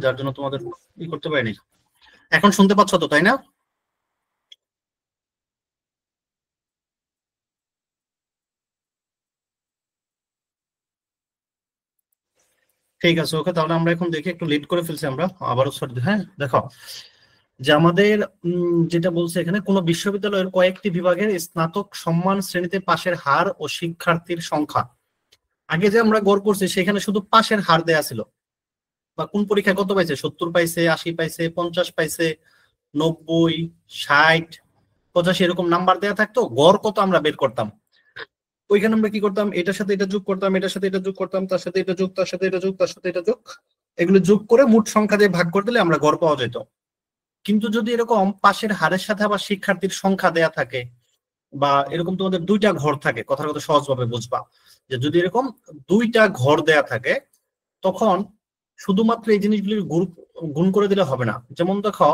যার জন্য তোমাদের করতে পারিনি। এখন শুনতে পাচ্ছ তো, তাই না? ঠিক আছে, ওকে। তাহলে আমরা এখন দেখি, একটু লেট করে ফেলছি আমরা, আবারও সরি। হ্যাঁ, দেখো যে আমাদের যেটা বলছে এখানে, কোন বিশ্ববিদ্যালয়ের কয়েকটি বিভাগের স্নাতক সম্মান শ্রেণীতে পাশের হার ও শিক্ষার্থীর সংখ্যা। আগে যে আমরা গড় করছি সেখানে শুধু পাশের হার দেয়া ছিল, বা কোন পরীক্ষায় কত পাইছে, 70 পাইছে, 80 পাইছে, 50 পাইছে, 90, 60, 85 এরকম নাম্বার দেয়া থাকতো। গড় কত আমরা বের করতাম, ওইখানে আমরা কি করতাম, এটার সাথে এটা যোগ করতাম, এটার সাথে এটা যোগ করতাম, তার সাথে এটা যোগ, তার সাথে এটা যোগ, তার সাথে এটা যোগ, এগুলো যোগ করে মোট সংখ্যা দিয়ে ভাগ করে দিলে আমরা গড় পাওয়া যেত। কিন্তু যদি এরকম পাশের হারের সাথে আবার শিক্ষার্থীর সংখ্যা দেয়া থাকে, বা এরকম তোমাদের দুইটা ঘর থাকে, কথার কথা সহজভাবে বুঝবা, যে যদি এরকম দুইটা ঘর দেয়া থাকে, তখন শুধুমাত্র এই জিনিসগুলির গুণ করে দিলে হবে না। যেমন দেখো,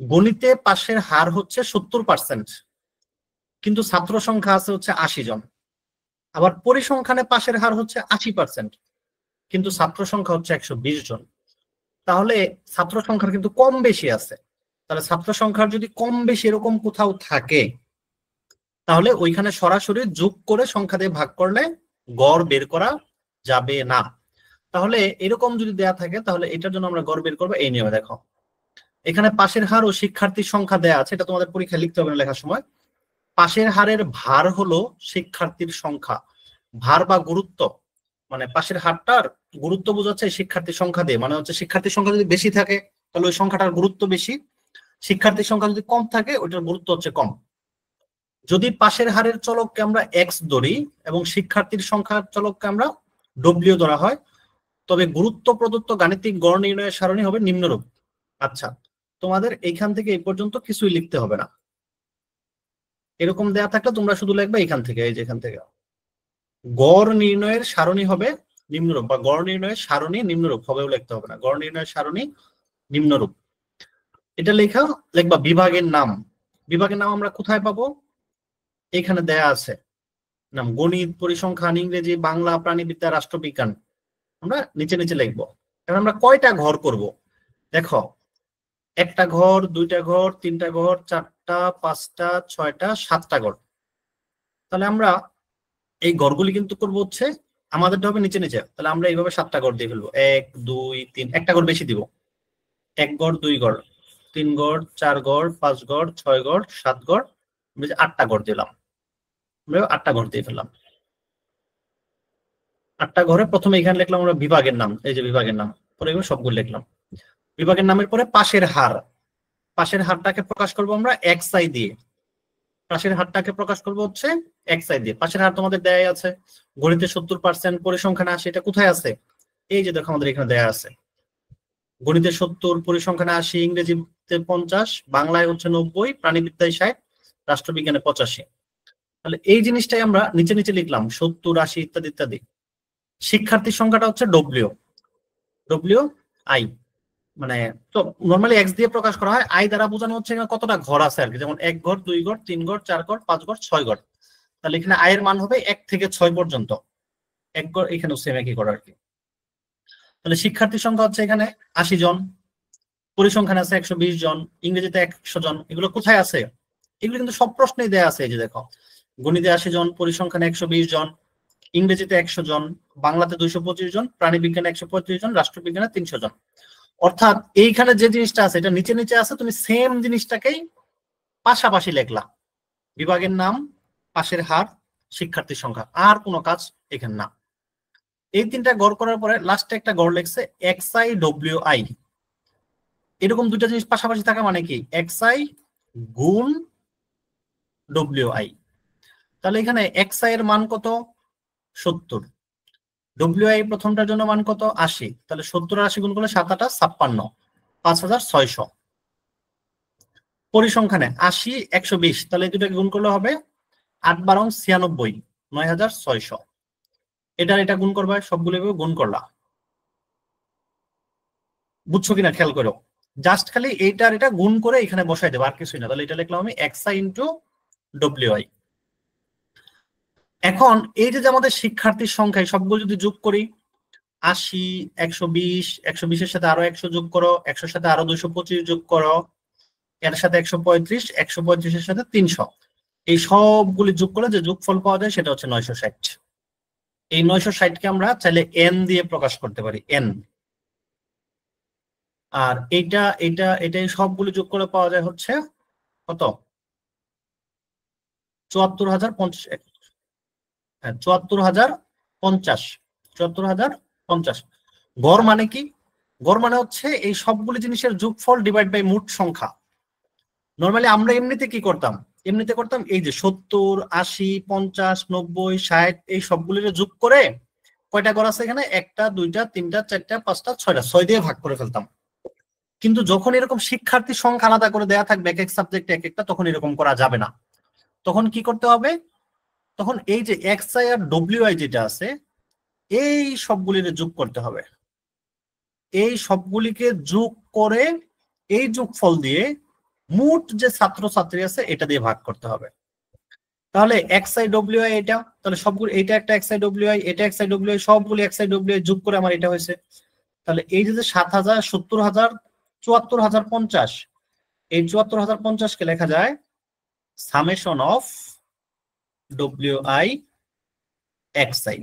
গণিতে পাশের হার হচ্ছে 70%, কিন্তু ছাত্র সংখ্যা আছে হচ্ছে 80 জন। আবার পরিসংখ্যানে পাশের হার হচ্ছে 80%, কিন্তু ছাত্র সংখ্যা হচ্ছে 120 জন। তাহলে ছাত্র সংখ্যার কিন্তু কম বেশি আছে। তাহলে ছাত্র সংখ্যার যদি কম বেশি এরকম কোথাও থাকে, তাহলে ওইখানে সরাসরি যোগ করে সংখ্যা দিয়ে ভাগ করলে গড় বের করা যাবে না। তাহলে এরকম যদি দেয়া থাকে, তাহলে এটার জন্য আমরা গড় বের করবো এই নিয়মে। দেখো, এখানে পাশের হার ও শিক্ষার্থীর সংখ্যা দেয়া আছে, এটা তোমাদের পরীক্ষায় লিখতে হবে না লেখার সময়। পাশের হারের ভার হলো শিক্ষার্থীর সংখ্যা। ভার বা গুরুত্ব, মানে পাশের হারটার গুরুত্ব বোঝাচ্ছে শিক্ষার্থীর সংখ্যা দিয়ে। মানে হচ্ছে শিক্ষার্থীর সংখ্যা যদি বেশি থাকে, তাহলে ওই সংখ্যাটার গুরুত্ব বেশি। শিক্ষার্থীর সংখ্যা যদি কম থাকে, ওইটার গুরুত্ব হচ্ছে কম। যদি পাশের হারের চলককে আমরা এক্স ধরি এবং শিক্ষার্থীর সংখ্যার চলককে আমরা ডব্লিউ ধরা হয়, তবে গুরুত্ব প্রদত্ত গাণিতিক গড় নির্ণয়ের সারণী হবে নিম্নরূপ। আচ্ছা, তোমাদের এইখান থেকে এই পর্যন্ত কিছুই লিখতে হবে না। এরকম দেয়া থাকলে তোমরা শুধু লিখবে এখান থেকে, এই যে এখান থেকে গড় নির্ণয়ের সারণী হবে নিম্নরূপ, বা গড় নির্ণয়ের সারণী নিম্নরূপ হবেও লিখতে হবে না, গড় নির্ণয়ের সারণী নিম্নরূপ। এটা লেখা লিখবা বিভাগের নাম। বিভাগের নাম আমরা কোথায় পাবো? এখানে দেয়া আছে নাম, গণিত, পরিসংখ্যান, ইংরেজি, বাংলা, প্রাণীবিদ্যা, রাষ্ট্রবিজ্ঞান। আমরা নিচে নিচে লিখবো। এখন আমরা কয়টা ঘর করব? দেখো, একটা ঘর, দুইটা ঘর, তিনটা ঘর, চারটা, পাঁচটা, ছয়টা, সাতটা ঘর। তাহলে আমরা এই ঘরগুলি কিন্তু করবো হচ্ছে আমাদেরটা হবে নিচে নিচে। তাহলে আমরা এইভাবে 7টা ঘর দিয়ে ফেলবো, 1 2 3, একটা ঘর বেশি দিব, 1 ঘর, 2 ঘর, 3 ঘর, 4 ঘর, 5 ঘর, 6 ঘর, 7 ঘর, 8টা ঘর দিলাম। আমরা 8টা ঘর দিয়ে ফেললাম। 8টা ঘরে প্রথমে এখানে লিখলাম আমরা বিভাগের নাম, এই যে বিভাগের নাম, পরে এগুলো সবগুলো লিখলাম। বিভাগের নামের পরে পাশের হার, পাশের হারটাকে প্রকাশ করবো আমরা এক্স আই দিয়ে। পাশের হারটাকে প্রকাশ করবো হচ্ছে এক্স আই দিয়ে। পাশের হার তোমাদের দেয়াই আছে, গণিতে 70%, পরিসংখ্যানে 80, এটা কোথায় আছে? এই যে দেখো, আমাদের এখানে দেয়া আছে। গণিতে 70, পরিসংখ্যানে 80, ইংরেজিতে 50, বাংলায় হচ্ছে 90, প্রাণীবিদ্যায় 60, রাষ্ট্রবিজ্ঞানে 85। তাহলে এই জিনিসটাই আমরা নিচে নিচে লিখলাম, 70, 80 ইত্যাদি ইত্যাদি। শিক্ষার্থীর সংখ্যাটা হচ্ছে ডব্লিউ, ডব্লিউ আই। মানে তো নর্মালি এক্স দিয়ে প্রকাশ করা হয়, আই দ্বারা বোঝানো হচ্ছে কতটা ঘর আছে আর কি। যেমন 1 ঘর, 2 ঘর, 3 ঘর, 4 ঘর, 5 ঘর, 6 ঘর। তাহলে এখানে আয়ের মান হবে 1 থেকে 6 পর্যন্ত। 1 ঘর এখানে সেম একই ঘর আর কি। তাহলে শিক্ষার্থীর সংখ্যা হচ্ছে এখানে 80 জন, পরিসংখ্যান আছে 120 জন, ইংরেজিতে 100 জন। এগুলো কোথায় আছে? এগুলো কিন্তু সব প্রশ্নেই দেয়া আছে। এই যে দেখো, গণিতে 80 জন, পরিসংখ্যানে 120 জন, ইংরেজিতে 100 জন, বাংলাতে 225 জন, প্রাণীবিজ্ঞানে 135 জন, রাষ্ট্রবিজ্ঞানে 300 জন। অর্থাৎ এইখানে যে জিনিসটা আছে এটা নিচে নিচে আছে, তুমি সেম জিনিসটাকেই পাশাপাশি লেখলা। বিভাগের নাম, পাশের হার, শিক্ষার্থীর সংখ্যা, আর কোনো কাজ এখানে না। এই তিনটা গড় করার পরে লাস্টে একটা গড় লেখছে এক্স আই ডব্লিউ আই। এরকম দুইটা জিনিস পাশাপাশি থাকা মানে কি, এক্স আই গুণ ডব্লিউ আই। তাহলে এখানে এক্স আই এর মান কত? 70। ডব্লিউ আই প্রথমটার জন্য মান কত? 80। তাহলে 70 আর 80 গুণ করলে 7 8 56, 5600। পরিসংখ্যানে 80 120, তাহলে এই দুটাকে গুণ করলে হবে 8 12 96, 9600। এটা এটা গুণ করবে, সবগুলো গুণ করলা। বুঝছো কিনা খেয়াল করো, জাস্ট খালি এইটার এটা গুণ করে এখানে বসাই দেবো, আর কিছুই না। তাহলে এটা লিখলাম আমি x I into W I. এখন এই যে আমাদের শিক্ষার্থীর সংখ্যা, সবগুলো যদি যোগ করি, 80, 120, 120-এর সাথে আরো 100 যোগ করো, 100-এর সাথে আরো 225 যোগ করো, এর সাথে 135, 135-এর সাথে 300, এই সবগুলি যোগ করলে যে যোগফল পাওয়া যায় সেটা হচ্ছে 960। এই 960-কে আমরা চাইলে এন দিয়ে প্রকাশ করতে পারি, এন। আর এটাই সবগুলো যোগ করে পাওয়া যায় হচ্ছে কত? 74,050। হ্যাঁ, 74,050। 74,050। গড় মানে কি? গড় মানে হচ্ছে এই সবগুলো জিনিসের যোগফল ডিভাইড বাই মোট সংখ্যা। নর্মালি আমরা এমনিতে কি করতাম? এমনিতে করতাম এই যে 70, 80, 50, 90, 60 এই সবগুলির যোগ করে কয়টা গড় আছে এখানে? 1টা, 2টা, 3টা, 4টা, 5টা, 6টা, 6 দিয়ে ভাগ করে ফেলতাম। কিন্তু যখন এরকম শিক্ষার্থীর সংখ্যা আলাদা করে দেয়া থাকবে এক এক সাবজেক্টে এক একটা, তখন এরকম করা যাবে না। তখন কি করতে হবে? তখন এই যে এক্স আই আর ডব্লিউ আই যেটা আছে এই সবগুলির যোগ করতে হবে। এই সবগুলিকে যোগ করে এই যোগফল দিয়ে মোট যে ছাত্রছাত্রী আছে এটা দিয়ে ভাগ করতে হবে। তাহলে এক্স আই ডব্লিউ আই এটা, তাহলে সবগুলো, এটা একটা এক্স আই ডব্লিউ আই, এটা এক্স আই ডব্লিউ আই, সবগুলো এক্স আই ডব্লিউ আই যোগ করে আমার এটা হয়েছে। তাহলে এই যে 7,000, 70,000, 74,050, এই 74,050-কে লেখা যায় summation of W I X I.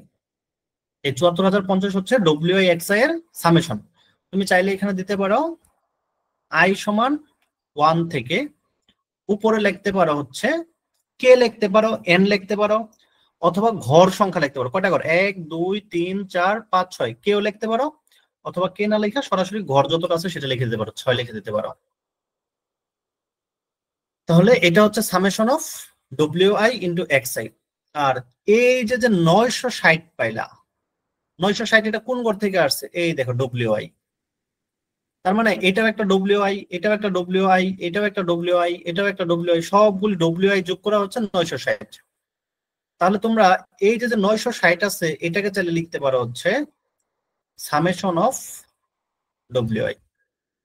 এই 74,050 হচ্ছে ডব্লিউ আই এক্স আই এর সামেশন। তুমি চাইলে এখানে দিতে পারো আই সমান 1 থেকে উপরে লিখতে পারো হচ্ছে কে লিখতে পারো, এন লিখতে পারো, অথবা ঘর সংখ্যা লিখতে পারো। কয়টা ঘর? 1, 2, 3, 4, 5, 6 কেও লিখতে পারো, অথবা কে না লেখা সরাসরি ঘর যতটা আছে সেটা লিখে দিতে পারো, 6 লিখে দিতে পারো। তাহলে এটা হচ্ছে summation of W I into X I. আর এই যে 960 পাইলা, 960 এটা কোন ঘর থেকে আসছে? এই দেখো ডব্লিউ আই। তার মানে এটাও একটা ডব্লিউ আই, এটাও একটা ডব্লিউ আই, এটাও একটা ডব্লিউ আই, এটাও একটা ডব্লিউ আই, সবগুলি ডব্লিউ আই যোগ করা হচ্ছে 960। তাহলে তোমরা এই যে 960 আছে এটাকে চাইলে লিখতে পারো হচ্ছে সামেশন অফ ডব্লিউ আই।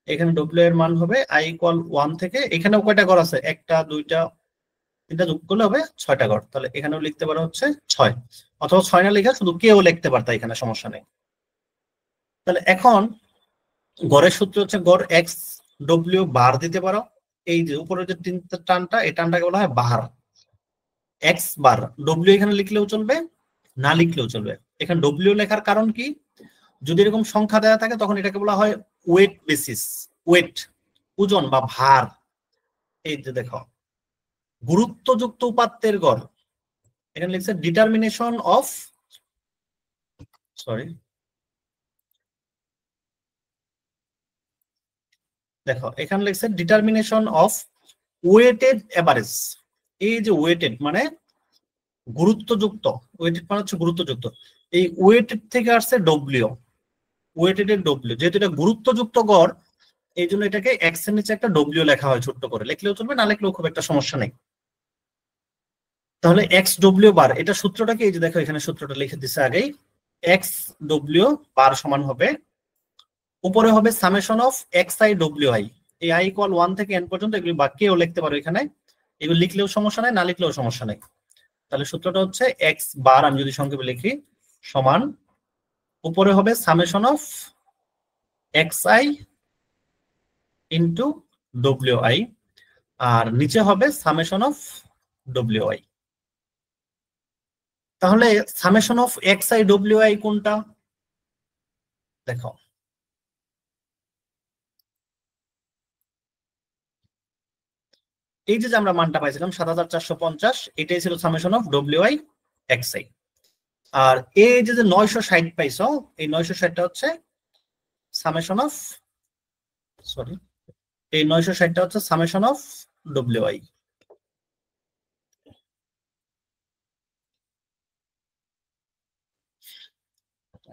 এখানে ডব্লিউ এর মান হবে আই ইকুয়াল 1 থেকে, এখানেও কয়টা ঘর আছে? 1টা, 2টা, 3টা যোগ করলে হবে 6টা ঘর। তাহলে এখানেও লিখতে পারো হচ্ছে 6, অথবা 6 না লেখা শুধু কেও লিখতে পারতা, এখানে সমস্যা নেই। তাহলে এখন গড়ের সূত্র হচ্ছে গড় এক্স ডব্লিউ বার দিতে পারো। এই যে উপরের যে টানটা, এই টানটাকে বলা হয় বার, এক্স বার। ডব্লিউ এখানে লিখলেও চলবে, না লিখলেও চলবে। এখানে ডব্লিউ লেখার কারণ কি? যদি এরকম সংখ্যা দেওয়া থাকে তখন এটাকে বলা হয় ওয়েট বেসিস, ওয়েট, ওজন বা ভার। এই যে দেখো গুরুত্বযুক্ত উপাত্তের গড়, এখানে লিখছে ডিটারমিনেশন অফ, সরি দেখো এখানে লিখছে ডিটারমিনেশন অফ ওয়েটেড এভারেজ। এই যে ওয়েটেড মানে গুরুত্বযুক্ত, ওয়েটেড মানে হচ্ছে গুরুত্বযুক্ত, এই ওয়েটেড থেকে আসছে ডব্লিউ, ওয়েটেড এর ডব্লিউ। যেহেতু এটা গুরুত্বযুক্ত গড় এই জন্য এটাকে এক্স এর নিচে একটা ডব্লিউ লেখা হয়, ছোট্ট করে লিখলেও চলবে, না লিখলেও খুব একটা সমস্যা নেই। তাহলে এক্স ডব্লিউ বার, এটা সূত্রটাকে এই যে দেখো এখানে সূত্রটা লিখে দিছে আগেই। এক্স ডব্লিউ বার সমান হবে, উপরে হবে summation of X I W I, এই আই ইকুয়াল 1 থেকে এন পর্যন্ত, এগুলি বাক্যেও লিখতে পারো এখানে, এগুলো লিখলেও সমস্যা নাই, না লিখলেও সমস্যা নেই। তাহলে সূত্রটা হচ্ছে এক্স বার, আমি যদি সংক্ষেপে লিখি, সমান উপরে হবে summation of X I into W I, আর নিচে হবে সামেশন অফ ডব্লিউ আই। তাহলে summation of X I W I কোনটা? দেখো এই যে আমরা মানটা পাইছিলাম 7,450, এটাই ছিল summation of W I X I. আর এই যে 960 পাইছো, এই 960টা হচ্ছে সামেশন অফ, সরি, এই 960টা হচ্ছে সামেশন অফ ডব্লিউ আই।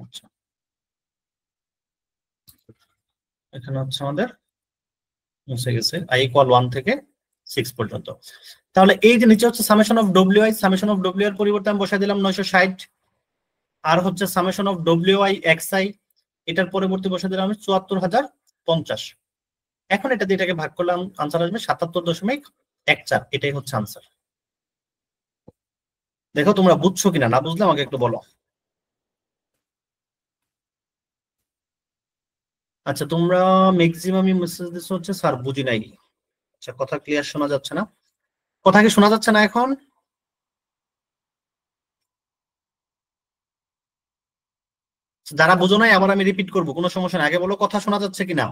আচ্ছা, এখানে হচ্ছে আমাদের মুছে গেছে আই ইকুয়াল 1 থেকে 6 পর্যন্ত। তাহলে এই যে নিচে হচ্ছে summation of W I, summation of W এর পরিবর্তে আমি বসাই দিলাম 960, আর হচ্ছে summation of W I X I, এটার পরিবর্তে বসাই দিলাম আমি 74,050। এখন এটা দিয়ে এটাকে ভাগ করলাম, আনসার আসবে 77.14, এটাই হচ্ছে আনসার। দেখো তোমরা বুঝছো কিনা, না বুঝলে আমাকে একটু বলো। আচ্ছা, তোমরা ম্যাক্সিমামই মেসেজ দিচ্ছ হচ্ছে স্যার বুঝি নাই। আচ্ছা, কথা ক্লিয়ার শোনা যাচ্ছে না? কথা কি শোনা যাচ্ছে না এখন? যারা বুঝো নাই আবার আমি রিপিট করবো, কোনো সমস্যা নেই, আগে বলো কথা শোনা যাচ্ছে কিনা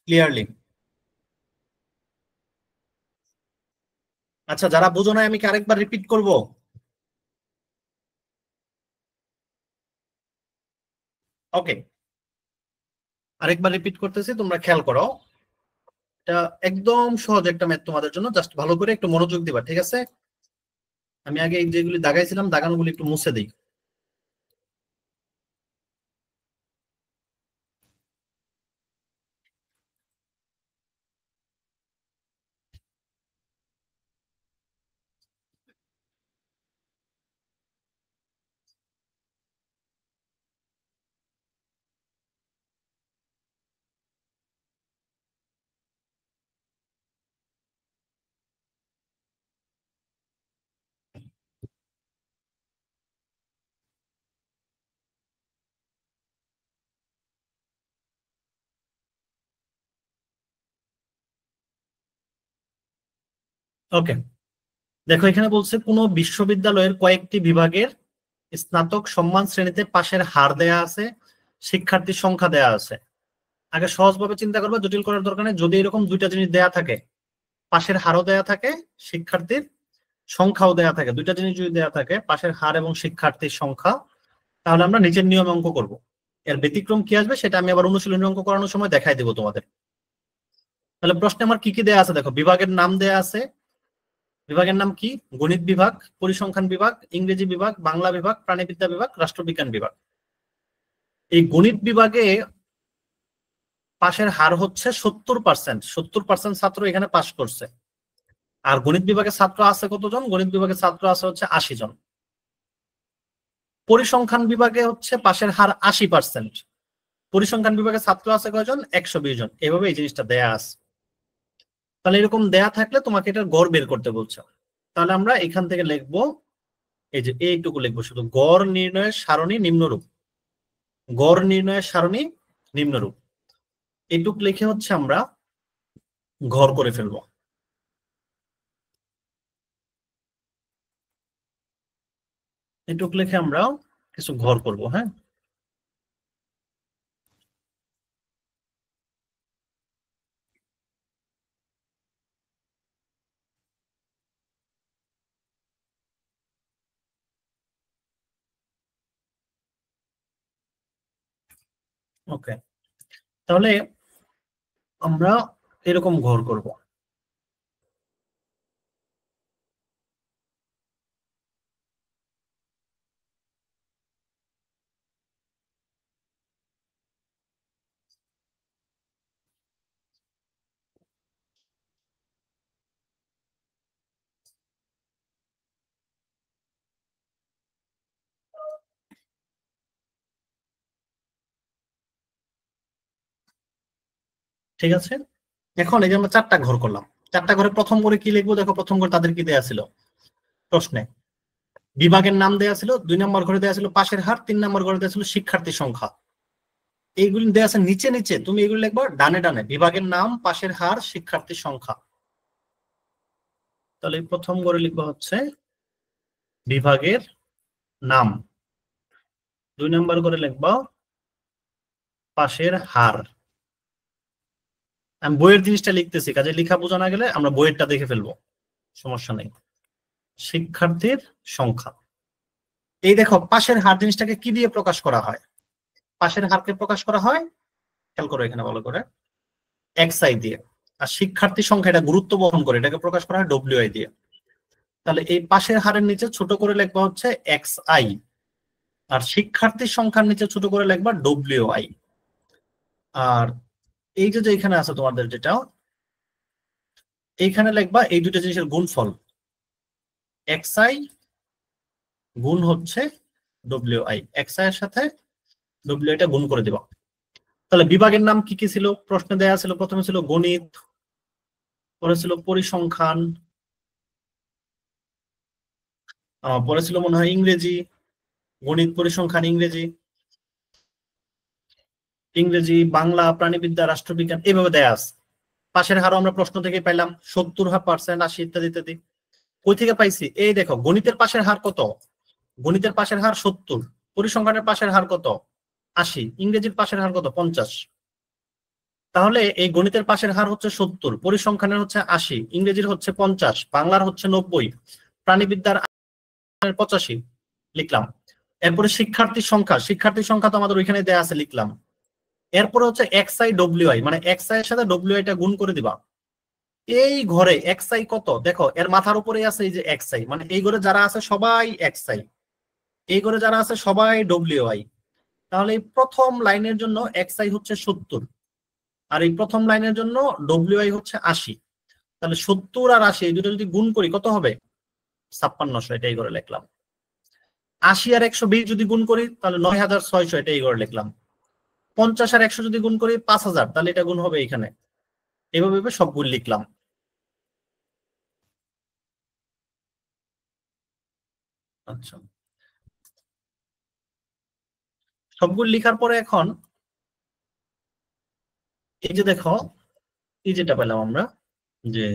ক্লিয়ারলি। আচ্ছা, যারা বুঝো নাই আমি কি আরেকবার রিপিট করব? ওকে, আরেকবার রিপিট করতেছি, তোমরা খেয়াল করো। এটা একদম সহজ একটা ম্যাথ তোমাদের জন্য, জাস্ট ভালো করে একটু মনোযোগ দিবা, ঠিক আছে? আমি আগে এই যেগুলি দাগাইছিলাম দাগানোগুলি একটু মুছে দিই। ওকে, দেখো এখানে বলছে কোন বিশ্ববিদ্যালয়ের কয়েকটি বিভাগের স্নাতক সম্মান শ্রেণীতে পাশের হার দেয়া আছে, শিক্ষার্থীর সংখ্যা দেয়া আছে। আগে সহজভাবে চিন্তা করবে, জটিল করার দরকার নেই। যদি এরকম দুইটা জিনিস দেয়া থাকে, পাশের হারও দেয়া থাকে, শিক্ষার্থীর সংখ্যাও দেয়া থাকে, দুইটা জিনিস যদি দেয়া থাকে, পাশের হার এবং শিক্ষার্থীর সংখ্যা, তাহলে আমরা নিচের নিয়মে অঙ্ক করব। এর ব্যতিক্রম কি আসবে সেটা আমি আবার অনুশীলনী অঙ্ক করানোর সময় দেখাই দেবো তোমাদের। তাহলে প্রশ্নে আমার কি কি দেয়া আছে দেখো, বিভাগের নাম দেয়া আছে। বিভাগের নাম কি? গণিত বিভাগ, পরিসংখ্যান বিভাগ, ইংরেজি বিভাগ, বাংলা বিভাগ, প্রাণীবিদ্যা বিভাগ, রাষ্ট্রবিজ্ঞান বিভাগ। এই গণিত বিভাগে পাশের হার হচ্ছে 70%, 70% ছাত্র এখানে পাশ করছে। আর গণিত বিভাগের ছাত্র আছে কতজন? গণিত বিভাগের ছাত্র আছে হচ্ছে 80 জন। পরিসংখ্যান বিভাগে হচ্ছে পাশের হার 80%। পরিসংখ্যান বিভাগের ছাত্র আছে কয়জন? 120 জন। এভাবে এই জিনিসটা দেয়া আছে। তাহলে এরকম দেয়া থাকলে তোমাকে এটার গড় বের করতে বলছে। তাহলে আমরা এখান থেকে লিখবো, এই যে এইটুকু লিখবো শুধু, গড় নির্ণয়ের সারণী নিম্নরূপ। গড় নির্ণয়ের সারণী নিম্নরূপ, এইটুক লিখে হচ্ছে আমরা ঘর করে ফেলবো। এইটুক লিখে আমরা কিছু ঘর করব। হ্যাঁ, ওকে, তাহলে আমরা এরকম ঘর করব। ঠিক আছে, এখন এই যে আমরা চারটা ঘর করলাম। চারটা ঘরে প্রথম করে কি লিখবো দেখো, প্রথম ঘরে তাদের কি দেয়া ছিল প্রশ্নে? বিভাগের নাম দেয়া ছিল, 2 নম্বর ঘরে দেয়া ছিল পাশের হার, 3 নম্বর ঘরে দেয়া ছিল শিক্ষার্থীর সংখ্যা। এইগুলি দেয়া আছে নিচে নিচে, তুমি এগুলি লিখবা ডানে ডানে, বিভাগের নাম, পাশের হার, শিক্ষার্থীর সংখ্যা। তাহলে প্রথম ঘরে লিখবা হচ্ছে বিভাগের নাম, 2 নম্বর করে লিখবা পাশের হার। আমি বইয়ের জিনিসটা লিখতেছি, কাজে লেখা বোঝা না গেলে আমরা বইয়েরটা দেখে ফেলবো, সমস্যা নেই। শিক্ষার্থীর সংখ্যা। এই দেখো পাশের হার জিনিসটাকে কি দিয়ে প্রকাশ করা হয়? পাশের হারকে প্রকাশ করা হয়, খেয়াল করো এখানে ভালো করে, এক্স আই দিয়ে। আর শিক্ষার্থী সংখ্যা এটা গুরুত্ব বহন করে, এটাকে প্রকাশ করা হয় ডব্লিউ আই দিয়ে। তাহলে এই পাশের হারের নিচে ছোট করে লিখবা হচ্ছে এক্স আই, আর শিক্ষার্থীর সংখ্যার নিচে ছোট করে লিখবা ডব্লিউ আই। আর এই যে যে এখানে আছে তোমাদের যেটা, এইখানে লিখবা এই দুটো জিনিসের গুণফল, এক্স আই গুণ হচ্ছে ডব্লিউ আই, এক্স আই এর সাথে ডব্লিউ আই টা গুণ করে দিবা। তাহলে বিভাগের নাম কি কি ছিল প্রশ্নে দেয়া ছিল? প্রথমে ছিল গণিত, পরে ছিল পরিসংখ্যান, পরে ছিল মনে হয় ইংরেজি। গণিত, পরিসংখ্যান, ইংরেজি। ইংরেজি, বাংলা, প্রাণীবিদ্যা, রাষ্ট্রবিজ্ঞান এইভাবে দেয়া আছে। পাশের হারও আমরা প্রশ্ন থেকে পাইলাম 70%, 80 ইত্যাদি ইত্যাদি। কই থেকে পাইছি? এই দেখো, গণিতের পাশের হার কত? গণিতের পাশের হার 70, পরিসংখ্যানের পাশের হার কত? 80, ইংরেজির পাশের হার কত? 50। তাহলে এই গণিতের পাশের হার হচ্ছে 70, পরিসংখ্যানের হচ্ছে 80, ইংরেজির হচ্ছে 50, বাংলার হচ্ছে 90, প্রাণীবিদ্যার 85 লিখলাম। এরপরে শিক্ষার্থীর সংখ্যা, শিক্ষার্থীর সংখ্যা তো আমাদের ওইখানে দেয়া আছে, লিখলাম। এরপরে হচ্ছে এক্স আই ডব্লিউ আই, মানে এক্স আই এর সাথে ডব্লিউ আইটা গুণ করে দিবা। এই ঘরে এক্স আই কত দেখো, এর মাথার উপরে আছে এই যে এক্স আই, মানে এই ঘরে যারা আছে সবাই এক্স আই, এই ঘরে যারা আছে সবাই ডব্লিউ আই। তাহলে এই প্রথম লাইনের জন্য এক্স আই হচ্ছে 70, আর এই প্রথম লাইনের জন্য ডব্লিউ আই হচ্ছে 80। তাহলে 70 আর 80 এই দুটো যদি গুণ করি কত হবে? 5600, এটাই করে লিখলাম। 80 আর 120 যদি গুণ করি তাহলে 9600, এটাই করে লিখলাম। 50 আর 100 যদি গুণ করি 5000, তাহলে এটা গুণ হবে এখানে। এইভাবে সবগুলো লিখলাম। আচ্ছা, সবগুলো লিখার পরে এখন এই যে দেখো, এই যেটা পেলাম আমরা, যে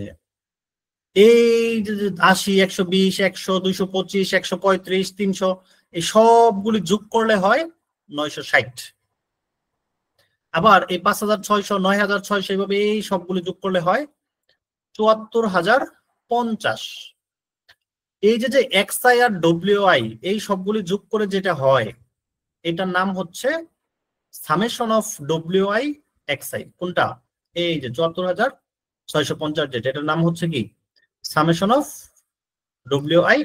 এই যে 80, 120, 100, 225, 135, 300, এই সবগুলি যোগ করলে হয় 960। আবার এই 5600, 9600, এইভাবে এই সবগুলি যোগ করলে হয় 74050। এই যে যে এক্স আই আর ডব্লিউ আই, এই সবগুলি যোগ করে যেটা হয় এটার নাম হচ্ছে summation of W I X I. কোনটা? এই যে 74050, যেটা এটার নাম হচ্ছে কি? Summation of W I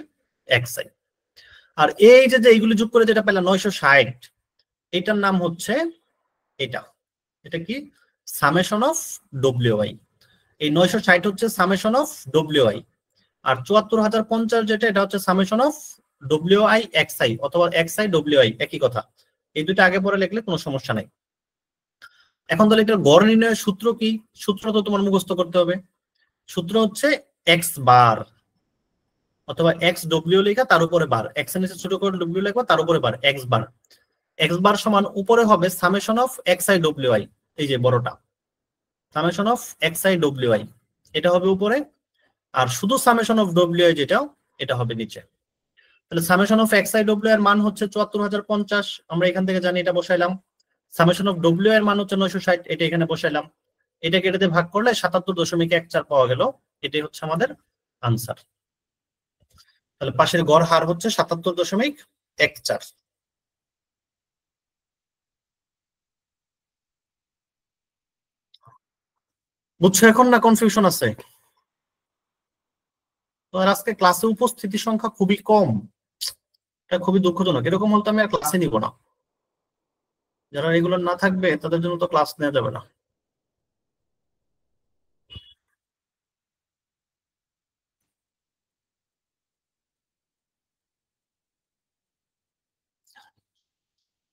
X I. আর এই যে যে এইগুলি যোগ করে যেটা পেলাম 960, এটার নাম হচ্ছে এটা। এটা কি? Summation of W I. এই 960 হচ্ছে সামেশন অফ ডব্লিউ আই, আর 74050 যেটা, এটা হচ্ছে summation of W I X I, অথবা এক্স আই ডব্লিউ আই, একই কথা। এই দুটো আগে পরে লিখলে কোনো সমস্যা নাই। এখন তাহলে এটার গড় নির্ণয়ের সূত্র কি? সূত্র তো তোমার মুখস্থ করতে হবে। সূত্র হচ্ছে এক্স বার, অথবা এক্স ডব্লিউ লেখা তার উপরে বার, এক্স এর নিচে ছোট করে ডব্লিউ লেখা তার উপরে বার, এক্স বার। এক্স বার সমান উপরে হবে summation of X I W I, এই যে বড়টা, summation of X I W I, এটা হবে উপরে। আর শুধু সামেশন অফ ডব্লিউ আই যেটা, এটা হবে নিচে। তাহলে summation of X I W এর মান হচ্ছে 74050, আমরা এখান থেকে জানি, এটা বসাইলাম। সামেশন অফ ডব্লিউ এর মান হচ্ছে 960, এটা এখানে বসাইলাম। এটাকে এটাতে ভাগ করলে 77.14 পাওয়া গেল। এটাই হচ্ছে আমাদের আনসার। তাহলে পাশের গড় হার হচ্ছে 77.14। বুঝছো এখন, না কনফিউশন আছে? তো আর আজকে ক্লাসে উপস্থিতি সংখ্যা খুবই কম, এটা খুবই দুঃখজনক। এরকম হলে তো আমি আর ক্লাসে নিব না। যারা রেগুলার না থাকবে তাদের জন্য তো ক্লাস নেওয়া যাবে না।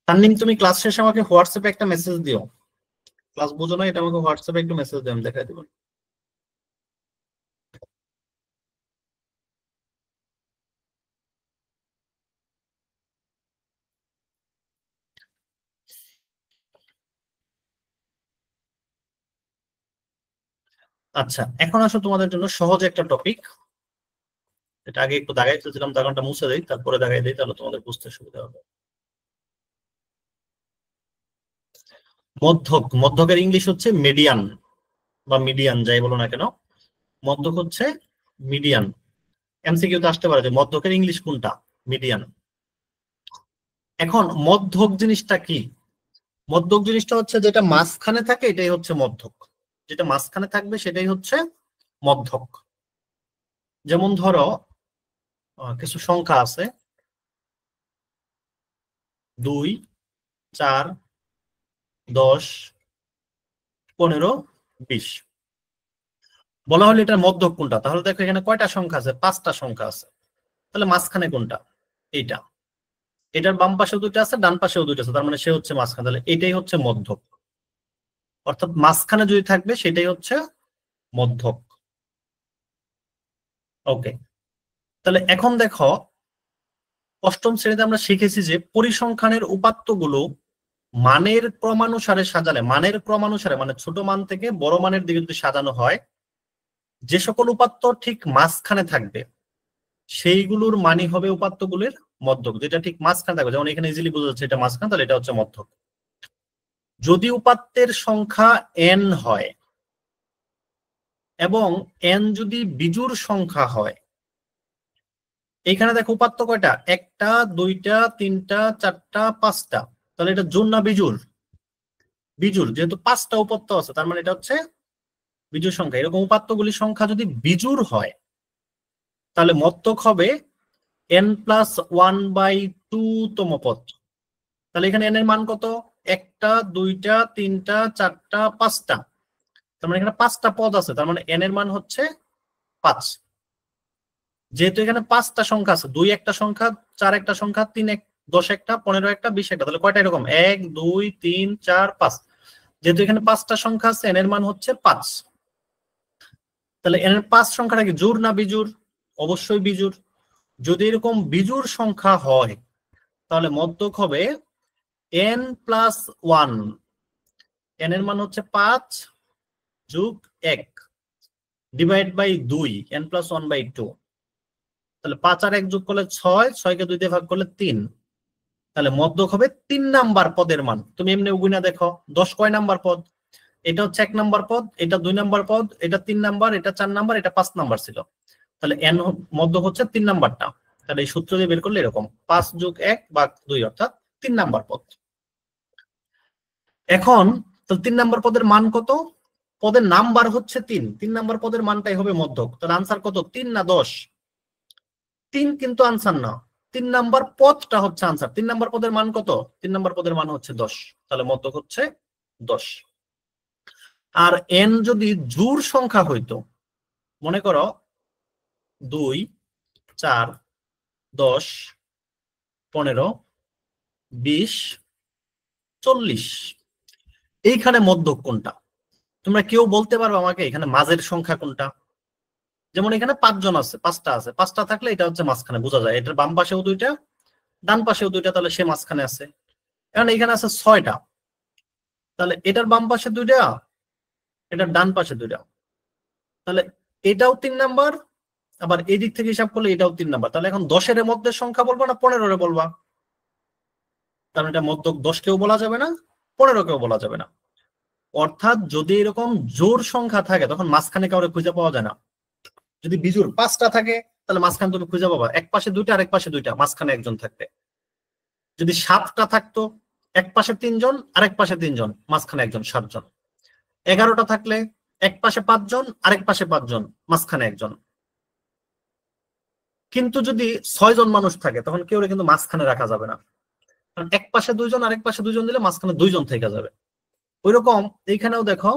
তানলিম, তুমি ক্লাস শেষে আমাকে হোয়াটসঅ্যাপে একটা মেসেজ দিও। ক্লাস বুঝো না, এটা আমাকে হোয়াটসঅ্যাপে একটু মেসেজ দিও, আমি দেখাই দেবো। আচ্ছা, এখন আসো তোমাদের জন্য সহজ একটা টপিক, এটা আগে একটু দাগাই ফেলছিলাম, দাগানটা মুছে দেই, তারপরে দাগাই দিই, তাহলে তোমাদের বুঝতে সুবিধা হবে। মধ্যক, মধ্যকের ইংলিশ হচ্ছে মিডিয়ান বা মিডিয়ান, যাই বলো না কেন, মধ্যক হচ্ছে মিডিয়ান। এমসিকিউতে আসতে পারে যে মধ্যকের ইংলিশ কোনটা? মিডিয়ান। এখন মধ্যক জিনিসটা কি? মধ্যক জিনিসটা হচ্ছে যেটা মাঝখানে থাকে, এটাই হচ্ছে মধ্যক। যেটা মাঝখানে থাকবে সেটাই হচ্ছে মধ্যক। যেমন ধরো কিছু সংখ্যা আছে, 2, 4, 10, 15, 20। বলা হলো এটার মধ্যক কোনটা, তাহলে দেখো এখানে কয়টা সংখ্যা আছে? 5টা সংখ্যা আছে। তাহলে মাঝখানে কোনটা? এইটা। এটার বাম পাশেও দুটো আছে, ডান পাশেও দুটো আছে, তার মানে সে হচ্ছে মাঝখানে, তাহলে এটাই হচ্ছে মধ্যক। অর্থাৎ মাঝখানে যদি থাকবে সেটাই হচ্ছে মধ্যক। ওকে, তাহলে এখন দেখো, অষ্টম শ্রেণীতে আমরা শিখেছি যে পরিসংখ্যানের উপাত্তগুলো মানের ক্রমানুসারে সাজালে, মানের ক্রমানুসারে মানে ছোট মান থেকে বড় মানের দিকে যদি সাজানো হয়, যে সকল উপাত্ত ঠিক মাঝখানে থাকবে সেইগুলোর মানই হবে উপাত্তগুলির মধ্যক, যেটা ঠিক মাঝখানে থাকবে। যেমন এখানে ইজিলি বোঝা যাচ্ছে এটা মাঝখানে, তাহলে এটা হচ্ছে মধ্যক। যদি উপাত্তের সংখ্যা n হয় এবং n যদি বিজোড় সংখ্যা হয়, এখানে দেখো উপাত্ত কয়টা, একটা, দুইটা, তিনটা, চারটা, পাঁচটা, তাহলে এটা জোড় না বিজোড়? বিজোড়, যেহেতু পাঁচটা উপাত্ত আছে তার মানে এটা হচ্ছে বিজোড় সংখ্যা। এরকম উপাত্তগুলির সংখ্যা যদি বিজোড় হয় তাহলে মধ্যক হবে n+1/2 তম পদ। তাহলে এখানে n এর মান কত, একটা, দুইটা, তিনটা, চারটা, পাঁচটা, তার মানে এখানে পাঁচটা পদ আছে, তার মানে n এর মান হচ্ছে 5। যেহেতু এখানে পাঁচটা সংখ্যা আছে, 2 একটা সংখ্যা, 4 একটা সংখ্যা, 3 10 একটা, 15 একটা, 20 একটা, তাহলে কয়টা এরকম, 1 2 3 4 5। যেহেতু এখানে পাঁচটা সংখ্যা আছে, n এর মান হচ্ছে 5। তাহলে n এর 5 সংখ্যাটা কি জোড় না বিজোড়? অবশ্যই বিজোড়। যদি এরকম বিজোড় সংখ্যা হয় তাহলে মধ্যক হবে n+1, n এর মান হচ্ছে 5 যোগ 1 ডিভাইড বাই 2, n+1/2। তাহলে 5 আর 1 যোগ করলে 6, 6 কে 2 দিয়ে ভাগ করলে 3। তাহলে মধ্যক হবে 3 নাম্বার পদের মান। তুমি এমনি গুণা দেখো 10 কয় নাম্বার পদ, এটা হচ্ছে 1 নাম্বার পদ, এটা 2 নাম্বার পদ, এটা 3 নাম্বার, এটা 4 নাম্বার, এটা 5 নাম্বার ছিল। তাহলে n মধ্যক হচ্ছে 3 নাম্বারটা। তাহলে এই সূত্র দিয়ে বের করলে এরকম 5 যোগ 1 ভাগ 2 অর্থাৎ 3 নাম্বার পদ। এখন তো 3 নাম্বার পদের মান কত, পদের নাম্বার হচ্ছে 3, 3 নাম্বার পদের মানটাই হবে মধ্যক। তাহলে আনসার কত, 3 না 10? 3 কিন্তু আনসার না, 3 নাম্বার পদটা হচ্ছে আনসার। 3 নাম্বার পদের মান কত, 3 নাম্বার পদের মান হচ্ছে 10, তাহলে মধ্যক হচ্ছে 10। আর n যদি জোড় সংখ্যা হইতো, মনে করো 2 4 10 15 20 40, এইখানে মধ্যক কোনটা? তোমরা কেউ বলতে পারবে আমাকে এখানে মাঝের সংখ্যা কোনটা? যেমন এখানে 5 জন আছে, 5টা আছে, 5টা থাকলে এটা হচ্ছে মাঝখানে, বোঝা যায় এটার বাম পাশেও 2টা, ডান পাশেও 2টা, তাহলে সে মাঝখানে আছে। এখন এখানে আছে 6টা, তাহলে এটার বাম পাশে 2টা, এটার ডান পাশে 2টা, তাহলে এটাও 3 নাম্বার, আবার এই দিক থেকে হিসাব করলে এটাও 3 নাম্বার। তাহলে এখন 10 এর মধ্যে সংখ্যা বলবো না 15 বলবা? কারণ এটা মধ্যক 10 কেও বলা যাবে না, 15 কেও বলা যাবে না। অর্থাৎ যদি এরকম জোড় সংখ্যা থাকে তখন মাঝখানে কাউরে খুঁজে পাওয়া যায় না। যদি বিজোড় 5টা থাকে তাহলে মাঝখানে তুমি খুঁজে পাবা, এক পাশে 2টা আরেক পাশে 2টা, মাঝখানে একজন থাকবে। যদি 7টা থাকতো, এক পাশে 3 জন আরেক পাশে 3 জন, মাঝখানে একজন, 7 জন। 11টা থাকলে এক পাশে 5 জন আরেক পাশে 5 জন, মাঝখানে একজন। কিন্তু যদি 6 জন মানুষ থাকে তখন কেউ কিন্তু মাঝখানে রাখা যাবে না, কারণ এক পাশে 2 জন আরেক পাশে 2 জন দিলে মাঝখানে 2 জন থেকে যাবে। ওইরকম এইখানেও দেখো